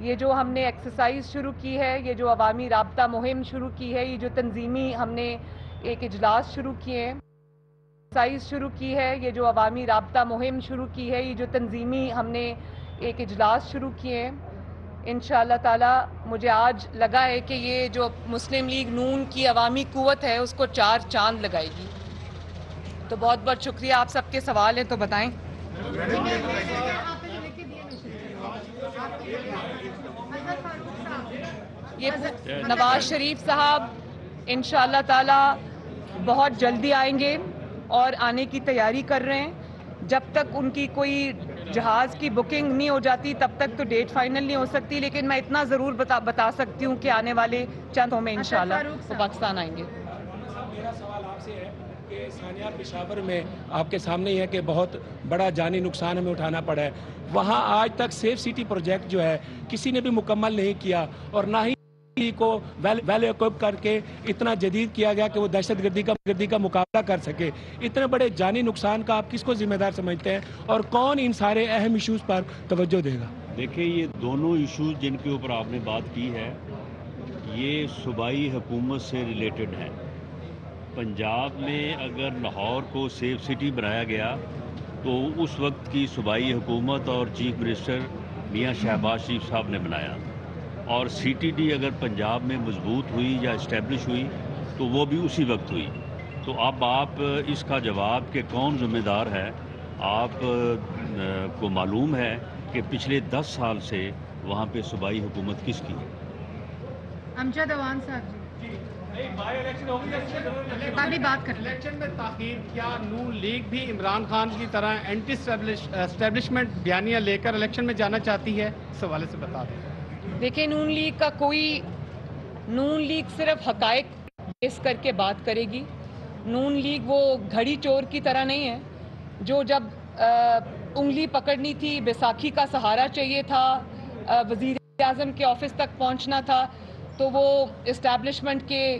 یہ جو ہم نے ایکسرسائز شروع کی ہے، یہ جو عوامی رابطہ مہم شروع کی ہے، یہ جو تنظیمی ہم نے ایک اجلاس شروع کیے ہیں، یہ جو عوامی رابطہ مہم شروع کی ہے، یہ جو تنظیمی ہم نے ایک اجلاس شروع کیے ہیں، انشاءاللہ تعالی مجھے آج لگا ہے کہ یہ جو مسلم لیگ نون کی عوامی قوت ہے اس کو 4 چاند لگائے گی۔ تو بہت بہت شکریہ۔ آپ سب کے سوال ہیں تو بتائیں۔ یہ نواز شریف صاحب انشاءاللہ تعالی بہت جلدی آئیں گے اور آنے کی تیاری کر رہے ہیں۔ جب تک ان کی کوئی جہاز کی بکنگ نہیں ہو جاتی تب تک تو ڈیٹ فائنل نہیں ہو سکتی، لیکن میں اتنا ضرور بتا سکتی ہوں کہ آنے والے چندوں میں انشاءاللہ وہ پاکستان آئیں گے۔ میرا سوال آپ سے ہے کہ ثانیہ پشاور میں آپ کے سامنے ہی ہے کہ بہت بڑا جانی نقصان ہمیں اٹھانا پڑا ہے، وہاں آج تک سیف سٹی پروجیکٹ جو ہے کسی نے بھی مکمل نہیں کیا، اور نہ ہی کو ویل ایکوپ کر کے اتنا جدید کیا گیا کہ وہ دہشت گردی کا مقابلہ کر سکے۔ اتنے بڑے جانی نقصان کا آپ کس کو ذمہ دار سمجھتے ہیں، اور کون ان سارے اہم ایشوز پر توجہ دے گا؟ دیکھیں، یہ دونوں ایشوز جن کے اوپر آپ نے بات کی ہے یہ صوبائی حکومت سے ریلیٹڈ ہیں۔ پنجاب میں اگر لاہور کو سیف سٹی بنایا گیا تو اس وقت کی صوبائی حکومت اور چیف منسٹر میاں شہباز شریف صاحب نے بنایا، اور سی ٹی ڈی اگر پنجاب میں مضبوط ہوئی یا اسٹیبلش ہوئی تو وہ بھی اسی وقت ہوئی۔ تو اب آپ اس کا جواب کہ کون ذمہ دار ہے، آپ کو معلوم ہے کہ پچھلے 10 سال سے وہاں پہ صوبائی حکومت کس کی ہے؟ امجد عوان صاحب جی ابھی بات کر الیکشن میں تاخیر، کیا نون لیگ بھی عمران خان کی طرح اینٹی اسٹیبلشمنٹ بیانیہ لے کر الیکشن میں جانا چاہتی ہے؟ اس حوالے سے بتا دیں۔ دیکھیں، نون لیگ صرف حقائق بیس کر کے بات کرے گی۔ نون لیگ وہ گھڑی چور کی طرح نہیں ہے جو جب انگلی پکڑنی تھی، بیساکھی کا سہارا چاہیے تھا، وزیر اعظم کے آفس تک پہنچنا تھا تو وہ اسٹیبلشمنٹ کے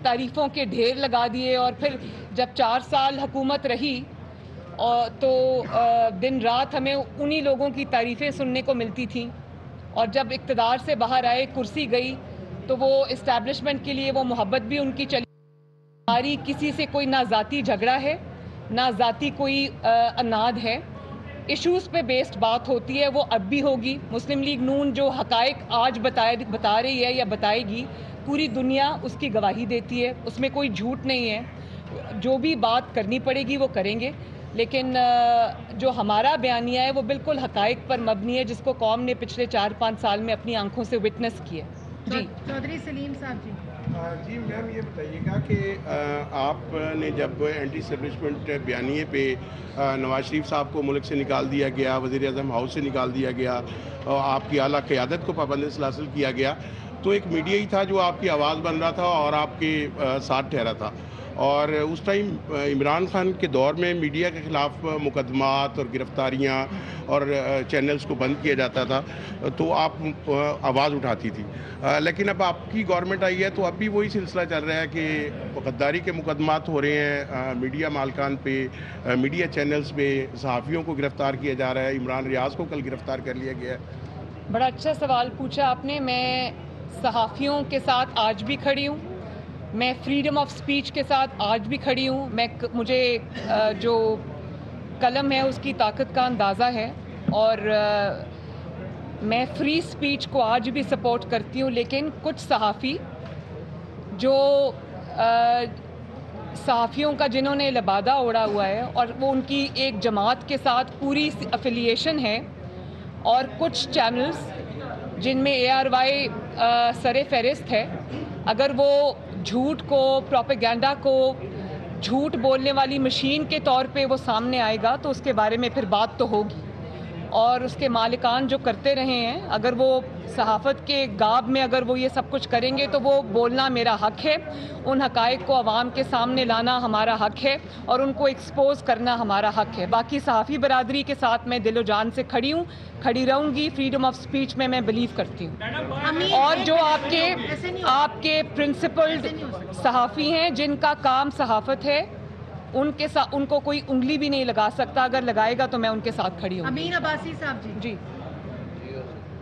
تعریفوں کے ڈھیر لگا دیے، اور پھر جب 4 سال حکومت رہی تو دن رات ہمیں انہی لوگوں کی تعریفیں سننے کو ملتی تھیں، اور جب اقتدار سے باہر آئے، کرسی گئی، تو وہ اسٹیبلشمنٹ کے لیے وہ محبت بھی ان کی چلی۔ ہماری کسی سے کوئی نہ ذاتی جھگڑا ہے، نہ ذاتی کوئی اناد ہے۔ ایشوز پہ بیسڈ بات ہوتی ہے، وہ اب بھی ہوگی۔ مسلم لیگ نون جو حقائق آج بتا رہی ہے یا بتائے گی، پوری دنیا اس کی گواہی دیتی ہے، اس میں کوئی جھوٹ نہیں ہے۔ جو بھی بات کرنی پڑے گی وہ کریں گے، لیکن جو ہمارا بیانیہ ہے وہ بالکل حقائق پر مبنی ہے، جس کو قوم نے پچھلے 4-5 سال میں اپنی آنکھوں سے وٹنس کیا۔ جی چودھری سلیم صاحب جی میم، یہ بتائیے گا کہ آپ نے جب اینٹی اسٹیبلشمنٹ بیانیے پہ نواز شریف صاحب کو ملک سے نکال دیا گیا، وزیر اعظم ہاؤس سے نکال دیا گیا، اور آپ کی اعلیٰ قیادت کو پابند سلاسل کیا گیا، تو ایک میڈیا ہی تھا جو آپ کی آواز بن رہا تھا اور آپ کے ساتھ ٹھہرا تھا، اور اس ٹائم عمران خان کے دور میں میڈیا کے خلاف مقدمات اور گرفتاریاں اور چینلز کو بند کیا جاتا تھا تو آپ آواز اٹھاتی تھی، لیکن اب آپ کی گورنمنٹ آئی ہے تو اب بھی وہی سلسلہ چل رہا ہے کہ غداری کے مقدمات ہو رہے ہیں میڈیا مالکان پہ، میڈیا چینلز پہ، صحافیوں کو گرفتار کیا جا رہا ہے، عمران ریاض کو کل گرفتار کر لیا گیا ہے۔ بڑا اچھا سوال پوچھا آپ نے۔ میں صحافیوں کے ساتھ آج بھی کھڑی ہوں، میں فریڈم آف سپیچ کے ساتھ آج بھی کھڑی ہوں۔ مجھے جو قلم ہے اس کی طاقت کا اندازہ ہے، اور میں فری سپیچ کو آج بھی سپورٹ کرتی ہوں، لیکن کچھ صحافی جو صحافیوں کا جنہوں نے لبادہ اوڑا ہوا ہے، اور وہ ان کی ایک جماعت کے ساتھ پوری افیلیشن ہے، اور کچھ چینلز جن میں ARY سر فہرست ہے، اگر وہ جھوٹ کو، پروپیگنڈا کو جھوٹ بولنے والی مشین کے طور پہ وہ سامنے آئے گا تو اس کے بارے میں پھر بات تو ہوگی، اور اس کے مالکان جو کرتے رہے ہیں، اگر وہ صحافت کے گاب میں اگر وہ یہ سب کچھ کریں گے تو وہ بولنا میرا حق ہے، ان حقائق کو عوام کے سامنے لانا ہمارا حق ہے، اور ان کو ایکسپوز کرنا ہمارا حق ہے۔ باقی صحافی برادری کے ساتھ میں دل و جان سے کھڑی ہوں، کھڑی رہوں گی۔ فریڈم آف سپیچ میں بلیو کرتی ہوں، اور جو آپ کے پرنسپلڈ صحافی ہیں جن کا کام صحافت ہے، ان کو کوئی انگلی بھی نہیں لگا سکتا، اگر لگائے گا تو میں ان کے ساتھ کھڑی ہوں۔ امین عباسی صاحب جی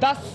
10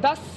10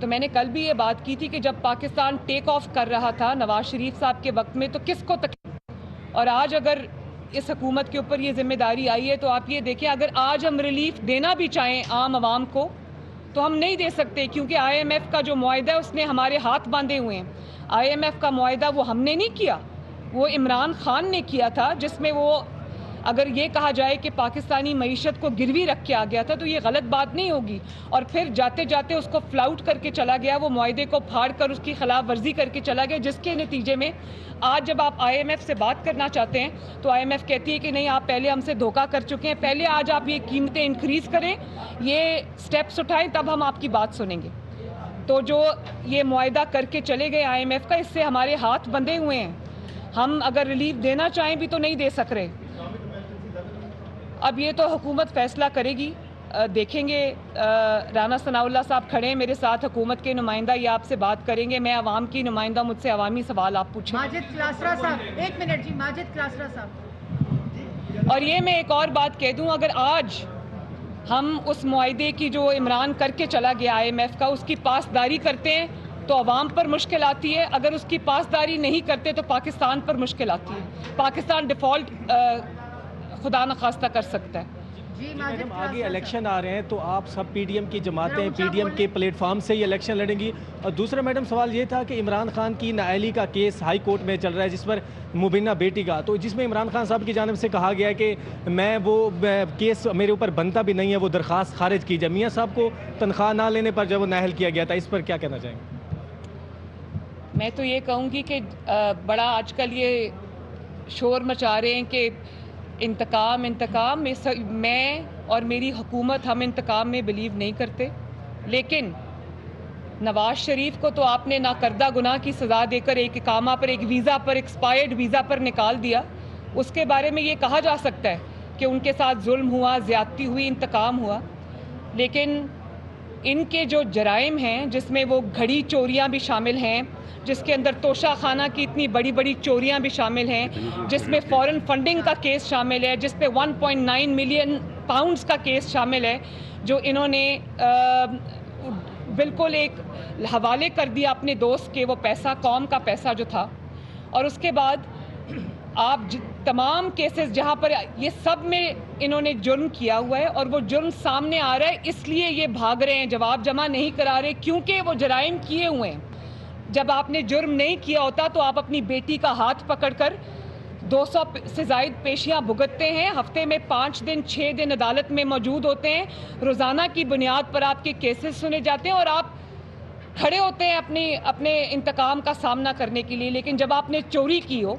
تو میں نے کل بھی یہ بات کی تھی کہ جب پاکستان ٹیک آف کر رہا تھا نواز شریف صاحب کے وقت میں تو کس کو تکلیف، اور آج اگر اس حکومت کے اوپر یہ ذمہ داری آئی ہے تو آپ یہ دیکھیں اگر آج ہم ریلیف دینا بھی چاہیں عام عوام کو تو ہم نہیں دے سکتے، کیونکہ آئی ایم ایف کا جو معاہدہ ہے اس نے ہمارے ہاتھ باندھے ہوئے ہیں۔ آئی ایم ایف کا معاہدہ وہ ہم نے نہیں کیا، وہ عمران خان نے کیا تھا، جس میں وہ اگر یہ کہا جائے کہ پاکستانی معیشت کو گروی رکھ کے آ گیا تھا تو یہ غلط بات نہیں ہوگی، اور پھر جاتے جاتے اس کو فلاؤٹ کر کے چلا گیا، وہ معاہدے کو پھاڑ کر اس کی خلاف ورزی کر کے چلا گیا، جس کے نتیجے میں آج جب آپ آئی ایم ایف سے بات کرنا چاہتے ہیں تو آئی ایم ایف کہتی ہے کہ نہیں آپ پہلے ہم سے دھوکہ کر چکے ہیں، پہلے آج آپ یہ قیمتیں انکریز کریں، یہ سٹیپس اٹھائیں، تب ہم آپ کی بات سنیں گے۔ تو جو یہ معاہدہ کر کے چلے گئے آئی ایم ایف کا، اس سے ہمارے ہاتھ بندھے ہوئے ہیں، ہم اگر ریلیف دینا چاہیں بھی تو نہیں دے سک رہے۔ اب یہ تو حکومت فیصلہ کرے گی، دیکھیں گے۔ رانا ثناء اللہ صاحب کھڑے ہیں میرے ساتھ، حکومت کے نمائندہ، یہ آپ سے بات کریں گے، میں عوام کی نمائندہ، مجھ سے عوامی سوال آپ پوچھیں۔ ماجد کلاسرا صاحب، ایک منٹ جی، ماجد کلاسرا صاحب۔ اور یہ میں ایک اور بات کہہ دوں، اگر آج ہم اس معاہدے کی جو عمران کر کے چلا گیا آئی ایم ایف کا، اس کی پاسداری کرتے ہیں تو عوام پر مشکل آتی ہے، اگر اس کی پاسداری نہیں کرتے تو پاکستان پر مشکل آتی ہے، پاکستان ڈیفالٹ خدا نخواستہ کر سکتا ہے۔ جی میڈم آگے الیکشن آ رہے ہیں تو آپ سب پی ڈی ایم کی جماعتیں پی ڈی ایم کے پلیٹ فارم سے ہی الیکشن لڑیں گی، اور دوسرا میڈم سوال یہ تھا کہ عمران خان کی نااہلی کا کیس ہائی کورٹ میں چل رہا ہے جس پر مبینہ بیٹی کا، تو جس میں عمران خان صاحب کی جانب سے کہا گیا ہے کہ میں وہ کیس میرے اوپر بنتا بھی نہیں ہے، وہ درخواست خارج کی جائے۔ میاں صاحب کو تنخواہ نہ لینے پر جب وہ نااہل کیا گیا تھا، اس پر کیا کہنا چاہیں گے؟ میں تو یہ کہوں گی کہ بڑا آج کل یہ شور مچا رہے ہیں کہ انتقام میں اور میری حکومت ہم انتقام میں بلیو نہیں کرتے، لیکن نواز شریف کو تو آپ نے ناکردہ گناہ کی سزا دے کر ایک اقامہ پر، ایک ویزا پر، ایکسپائرڈ ویزا پر نکال دیا۔ اس کے بارے میں یہ کہا جا سکتا ہے کہ ان کے ساتھ ظلم ہوا، زیادتی ہوئی، انتقام ہوا، لیکن ان کے جو جرائم ہیں جس میں وہ گھڑی چوریاں بھی شامل ہیں، جس کے اندر توشہ خانہ کی اتنی بڑی بڑی چوریاں بھی شامل ہیں، جس میں فورن فنڈنگ کا کیس شامل ہے، جس پہ 1.9 ملین پاؤنڈز کا کیس شامل ہے، جو انہوں نے بالکل ایک حوالے کر دیا اپنے دوست کے، وہ پیسہ قوم کا پیسہ جو تھا۔ اور اس کے بعد آپ تمام کیسز جہاں پر یہ سب میں انہوں نے جرم کیا ہوا ہے، اور وہ جرم سامنے آ رہا ہے، اس لیے یہ بھاگ رہے ہیں، جواب جمع نہیں کرا رہے، کیونکہ وہ جرائم کیے ہوئے ہیں۔ جب آپ نے جرم نہیں کیا ہوتا تو آپ اپنی بیٹی کا ہاتھ پکڑ کر 200 سے زائد پیشیاں بھگتتے ہیں، ہفتے میں 5 دن 6 دن عدالت میں موجود ہوتے ہیں، روزانہ کی بنیاد پر آپ کے کیسز سنے جاتے ہیں، اور آپ کھڑے ہوتے ہیں اپنے انتقام کا سامنا کرنے کے لیے۔ لیکن جب آپ نے چوری کی ہو،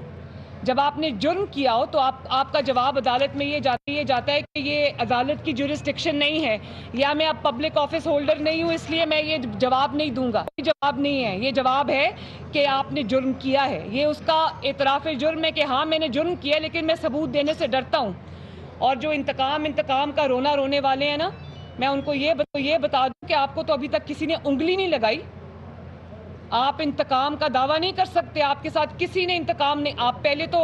جب آپ نے جرم کیا ہو، تو آپ کا جواب عدالت میں یہ جاتا ہے کہ یہ عدالت کی جورسڈکشن نہیں ہے، یا میں اب پبلک آفس ہولڈر نہیں ہوں اس لیے میں یہ جواب نہیں دوں گا۔ کوئی جواب نہیں ہے، یہ جواب ہے کہ آپ نے جرم کیا ہے، یہ اس کا اعتراف جرم ہے کہ ہاں میں نے جرم کیا، لیکن میں ثبوت دینے سے ڈرتا ہوں۔ اور جو انتقام کا رونا رونے والے ہیں نا، میں ان کو یہ بتا دوں کہ آپ کو تو ابھی تک کسی نے انگلی نہیں لگائی، آپ انتقام کا دعویٰ نہیں کر سکتے، آپ کے ساتھ کسی نے انتقام نہیں۔ آپ پہلے تو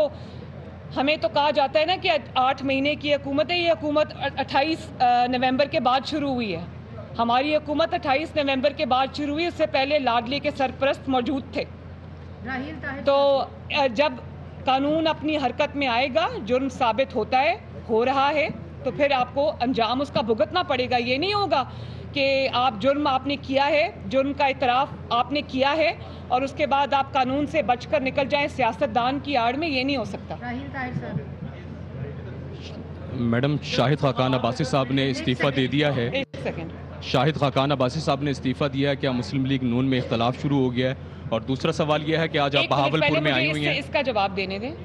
ہمیں تو کہا جاتا ہے نا کہ 8 مہینے کی حکومت ہے، یہ حکومت 28 نومبر کے بعد شروع ہوئی ہے، ہماری حکومت 28 نومبر کے بعد شروع ہوئی، اس سے پہلے لاڈلی کے سرپرست موجود تھے۔ تو جب قانون اپنی حرکت میں آئے گا، جرم ثابت ہوتا ہے، ہو رہا ہے، تو پھر آپ کو انجام اس کا بھگتنا پڑے گا۔ یہ نہیں ہوگا کہ جرم آپ نے کیا ہے، جرم کا اعتراف آپ نے کیا ہے، اور اس کے بعد آپ قانون سے بچ کر نکل جائیں سیاستدان کی آڑ میں، یہ نہیں ہو سکتا۔ میڈم شاہد خاقان عباسی صاحب نے استعفیٰ دے دیا ہے، ایک سیکنڈ، شاہد خاقان عباسی صاحب نے استعفیٰ دیا ہے، کیا مسلم لیگ نون میں اختلاف شروع ہو گیا ہے؟ اور دوسرا سوال یہ ہے کہ آج آپ بہاولپور میں آئی ہوئی ہیں۔ اس کا جواب دینے دیں۔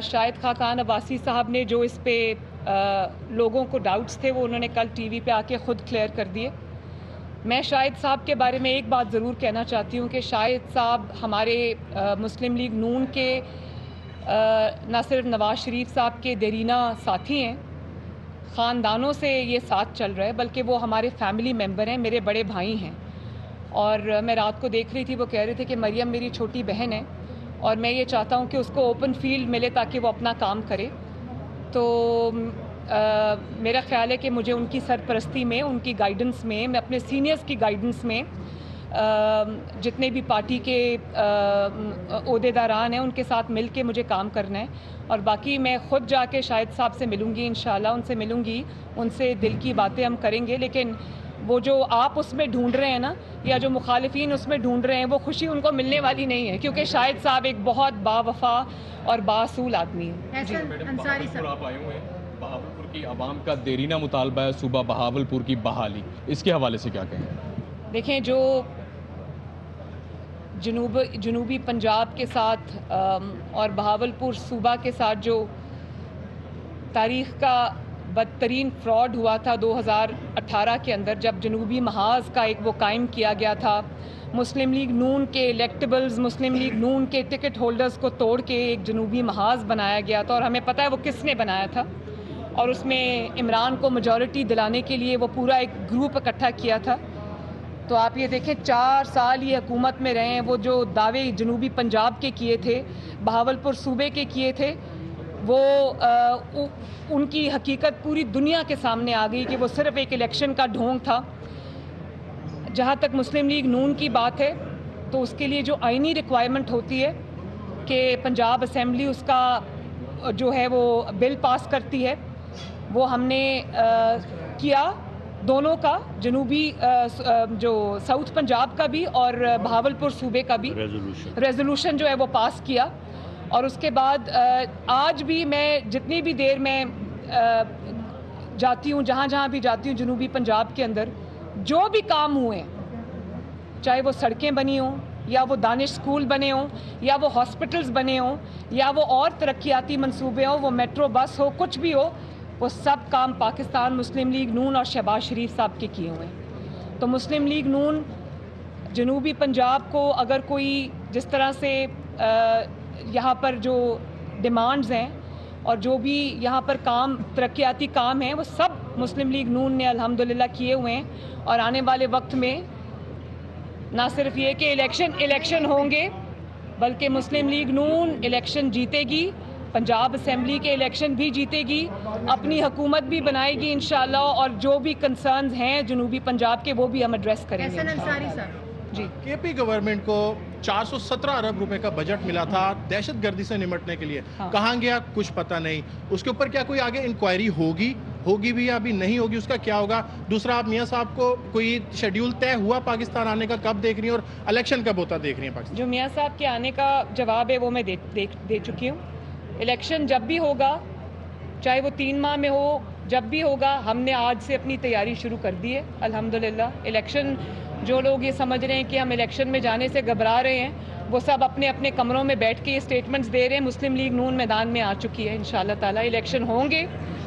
شاہد خاقان عباسی صاحب نے جو اس پہ لوگوں کو ڈاؤٹس تھے، وہ انہوں نے کل ٹی وی پہ آ کے خود کلیئر کر دیے۔ میں شاہد صاحب کے بارے میں ایک بات ضرور کہنا چاہتی ہوں کہ شاہد صاحب ہمارے مسلم لیگ نون کے نہ صرف نواز شریف صاحب کے دیرینہ ساتھی ہیں، خاندانوں سے یہ ساتھ چل رہا ہے، بلکہ وہ ہمارے فیملی ممبر ہیں، میرے بڑے بھائی ہیں۔ اور میں رات کو دیکھ رہی تھی، وہ کہہ رہے تھے کہ مریم میری چھوٹی بہن ہے، اور میں یہ چاہتا ہوں کہ اس کو اوپن فیلڈ ملے تاکہ وہ اپنا کام کرے۔ تو میرا خیال ہے کہ مجھے ان کی سرپرستی میں، ان کی گائیڈنس میں، میں اپنے سینئرز کی گائیڈنس میں جتنے بھی پارٹی کے عہدیداران ہیں ان کے ساتھ مل کے مجھے کام کرنا ہے. اور باقی میں خود جا کے شاہد صاحب سے ملوں گی انشاءاللہ، ان سے ملوں گی، ان سے دل کی باتیں ہم کریں گے. لیکن وہ جو آپ اس میں ڈھونڈ رہے ہیں نا، یا جو مخالفین اس میں ڈھونڈ رہے ہیں، وہ خوشی ان کو ملنے والی نہیں ہے، کیونکہ شاہد صاحب ایک بہت باوفا اور باصول آدمی ہیں. انصاری صاحب آپ آئے ہوئے ہیں، بہاولپور کی عوام کا دیرینہ مطالبہ ہے صوبہ بہاولپور کی بحالی، اس کے حوالے سے کیا کہیں؟ دیکھیں، جو جنوبی پنجاب کے ساتھ اور بہاولپور صوبہ کے ساتھ جو تاریخ کا بدترین فراڈ ہوا تھا 2018 کے اندر، جب جنوبی محاذ کا ایک وہ قائم کیا گیا تھا، مسلم لیگ نون کے الیکٹیبلز، مسلم لیگ نون کے ٹکٹ ہولڈرز کو توڑ کے ایک جنوبی محاذ بنایا گیا تھا، اور ہمیں پتہ ہے وہ کس نے بنایا تھا، اور اس میں عمران کو میجورٹی دلانے کے لیے وہ پورا ایک گروپ اکٹھا کیا تھا. تو آپ یہ دیکھیں 4 سال یہ حکومت میں رہے ہیں، وہ جو دعوے جنوبی پنجاب کے کیے تھے، بہاولپور صوبے کے کیے تھے، وہ ان کی حقیقت پوری دنیا کے سامنے آ گئی کہ وہ صرف ایک الیکشن کا ڈھونگ تھا. جہاں تک مسلم لیگ نون کی بات ہے تو اس کے لیے جو آئینی ریکوائرمنٹ ہوتی ہے کہ پنجاب اسمبلی اس کا جو ہے وہ بل پاس کرتی ہے، وہ ہم نے کیا دونوں کا، جنوبی جو ساؤتھ پنجاب کا بھی اور بہاولپور صوبے کا بھی ریزولوشن جو ہے وہ پاس کیا. اور اس کے بعد آج بھی میں جتنی بھی دیر میں جاتی ہوں، جہاں بھی جاتی ہوں جنوبی پنجاب کے اندر، جو بھی کام ہوئے ہیں، چاہے وہ سڑکیں بنی ہوں، یا وہ دانش اسکول بنے ہوں، یا وہ ہاسپٹلز بنے ہوں، یا وہ اور ترقیاتی منصوبے ہوں، وہ میٹرو بس ہو، کچھ بھی ہو، وہ سب کام پاکستان مسلم لیگ نون اور شہباز شریف صاحب کے کیے ہوئے ہیں. تو مسلم لیگ نون جنوبی پنجاب کو اگر کوئی جس طرح سے یہاں پر جو ڈیمانڈز ہیں اور جو بھی یہاں پر کام ترقیاتی کام ہیں، وہ سب مسلم لیگ نون نے الحمدللہ کیے ہوئے ہیں. اور آنے والے وقت میں نہ صرف یہ کہ الیکشن ہوں گے، بلکہ مسلم لیگ نون الیکشن جیتے گی، پنجاب اسمبلی کے الیکشن بھی جیتے گی، اپنی حکومت بھی بنائے گی انشاءاللہ، اور جو بھی کنسرنز ہیں جنوبی پنجاب کے وہ بھی ہم ایڈریس کریں گے. انصاری صاحب جی، کے پی گورنمنٹ کو 417 ارب روپے کا بجٹ ملا تھا دہشت گردی سے نمٹنے کے لیے، کہاں گیا کچھ پتہ نہیں. اس کے اوپر کیا کوئی آگے انکوائری ہوگی بھی یا ابھی نہیں ہوگی، اس کا کیا ہوگا؟ دوسرا، آپ میاں صاحب کو کوئی شیڈیول طے ہوا پاکستان آنے کا، کب دیکھ رہی ہیں، اور الیکشن کب ہوتا دیکھ رہی ہیں پاکستان؟ جو میاں صاحب کے آنے کا جواب ہے وہ میں دے چکی ہوں. الیکشن جب بھی ہوگا، چاہے وہ 3 ماہ میں ہو، جب بھی ہوگا، ہم نے آج سے اپنی تیاری شروع کر دی ہے الحمدللہ. الیکشن، جو لوگ یہ سمجھ رہے ہیں کہ ہم الیکشن میں جانے سے گھبرا رہے ہیں، وہ سب اپنے اپنے کمروں میں بیٹھ کے یہ سٹیٹمنٹس دے رہے ہیں. مسلم لیگ نون میدان میں آ چکی ہے انشاءاللہ تعالیٰ. الیکشن ہوں گے،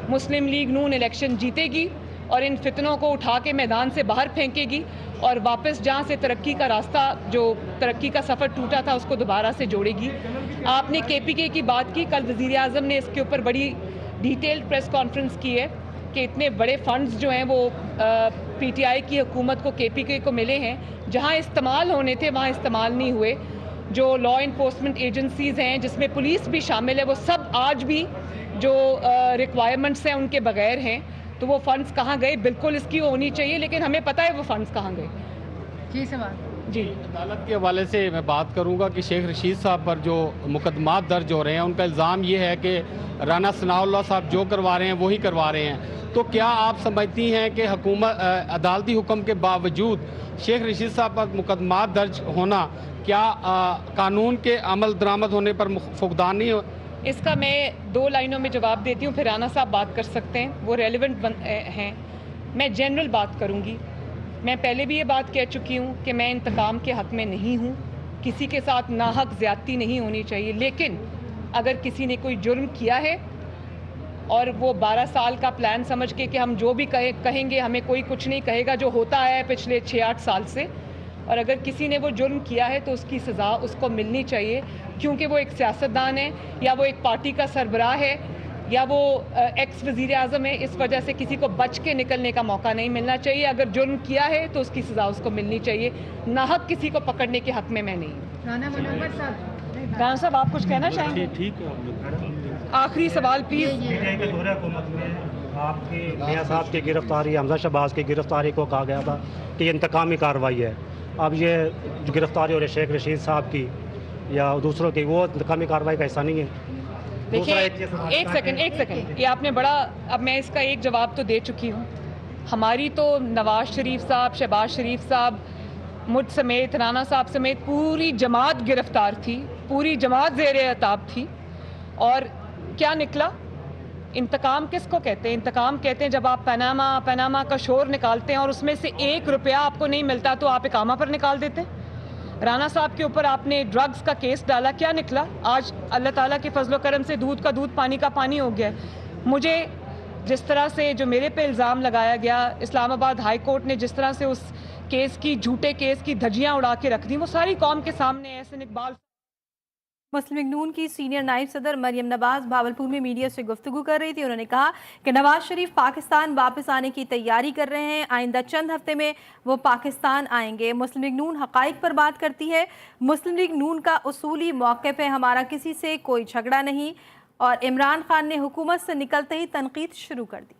مسلم لیگ نون الیکشن جیتے گی، اور ان فتنوں کو اٹھا کے میدان سے باہر پھینکے گی، اور واپس جہاں سے ترقی کا راستہ، جو ترقی کا سفر ٹوٹا تھا، اس کو دوبارہ سے جوڑے گی. آپ نے کے پی کے کی بات کی، کل وزیر اعظم نے اس کے اوپر بڑی ڈیٹیلڈ پریس کانفرنس کی ہے کہ اتنے بڑے فنڈز جو ہیں وہ پی ٹی آئی کی حکومت کو، کے پی کے کو ملے ہیں، جہاں استعمال ہونے تھے وہاں استعمال نہیں ہوئے. جو لا انفورسمنٹ ایجنسیز ہیں جس میں پولیس بھی شامل ہے، وہ سب آج بھی جو ریکوائرمنٹس ہیں ان کے بغیر ہیں. تو وہ فنڈز کہاں گئے؟ بالکل اس کی ہونی چاہیے، لیکن ہمیں پتہ ہے وہ فنڈز کہاں گئے. جی سوال. جی، عدالت کے حوالے سے میں بات کروں گا کہ شیخ رشید صاحب پر جو مقدمات درج ہو رہے ہیں، ان کا الزام یہ ہے کہ رانا ثناء اللہ صاحب جو کروا رہے ہیں وہی کروا رہے ہیں. تو کیا آپ سمجھتی ہیں کہ حکومت عدالتی حکم کے باوجود شیخ رشید صاحب پر مقدمات درج ہونا کیا قانون کے عمل درآمد ہونے پر فقدان نہیں ہو؟ اس کا میں 2 لائنوں میں جواب دیتی ہوں، پھر رانا صاحب بات کر سکتے ہیں، وہ ریلیونٹ ہیں. میں جنرل بات کروں گی. میں پہلے بھی یہ بات کہہ چکی ہوں کہ میں انتقام کے حق میں نہیں ہوں، کسی کے ساتھ ناحق زیادتی نہیں ہونی چاہیے. لیکن اگر کسی نے کوئی جرم کیا ہے اور وہ 12 سال کا پلان سمجھ کے کہ ہم جو بھی کہیں گے ہمیں کوئی کچھ نہیں کہے گا، جو ہوتا ہے پچھلے 6-8 سال سے، اور اگر کسی نے وہ جرم کیا ہے تو اس کی سزا اس کو ملنی چاہیے، کیونکہ وہ ایک سیاستدان ہے، یا وہ ایک پارٹی کا سربراہ ہے، یا وہ ایکس وزیر اعظم ہے. اس وجہ سے کسی کو بچ کے نکلنے کا موقع نہیں ملنا چاہیے. اگر جرم کیا ہے تو اس کی سزا اس کو ملنی چاہیے. ناحق کسی کو پکڑنے کے حق میں نہیں ہوں. رانا صاحب، آپ کچھ کہنا چاہیں گے؟ ٹھیک ہے. آخری سوال پلیز. آپ کی میاں صاحب کی گرفتاری، حمزہ شہباز کی گرفتاری کو کہا گیا تھا کہ یہ انتقامی کارروائی ہے. اب یہ جو گرفتاری ہو رہی ہے شیخ رشید صاحب کی یا دوسروں کی، وہ انتقامی کارروائی کا حصہ نہیں ہے. دیکھیے ایک سیکنڈ یہ آپ نے بڑا، اب میں اس کا ایک جواب تو دے چکی ہوں. ہماری تو نواز شریف صاحب، شہباز شریف صاحب، مجھ سمیت، رانا صاحب سمیت پوری جماعت گرفتار تھی، پوری جماعت زیر عتاب تھی. اور کیا نکلا؟ انتقام کس کو کہتے ہیں؟ انتقام کہتے ہیں جب آپ پاناما کا شور نکالتے ہیں اور اس میں سے 1 روپیہ آپ کو نہیں ملتا تو آپ اقامہ پر نکال دیتے ہیں. رانا صاحب کے اوپر آپ نے ڈرگز کا کیس ڈالا، کیا نکلا؟ آج اللہ تعالیٰ کے فضل و کرم سے دودھ کا دودھ، پانی کا پانی ہو گیا. مجھے جس طرح سے جو میرے پہ الزام لگایا گیا، اسلام آباد ہائی کورٹ نے جس طرح سے اس کیس کی، جھوٹے کیس کی دھجیاں اڑا کے رکھ دیں، وہ ساری قوم کے سامنے. احسن اقبال مسلم لیگ نون کی سینئر نائب صدر مریم نواز بھاولپور میں میڈیا سے گفتگو کر رہی تھی. انہوں نے کہا کہ نواز شریف پاکستان واپس آنے کی تیاری کر رہے ہیں، آئندہ چند ہفتے میں وہ پاکستان آئیں گے. مسلم لیگ نون حقائق پر بات کرتی ہے. مسلم لیگ نون کا اصولی موقف ہے، ہمارا کسی سے کوئی جھگڑا نہیں. اور عمران خان نے حکومت سے نکلتے ہی تنقید شروع کر دی.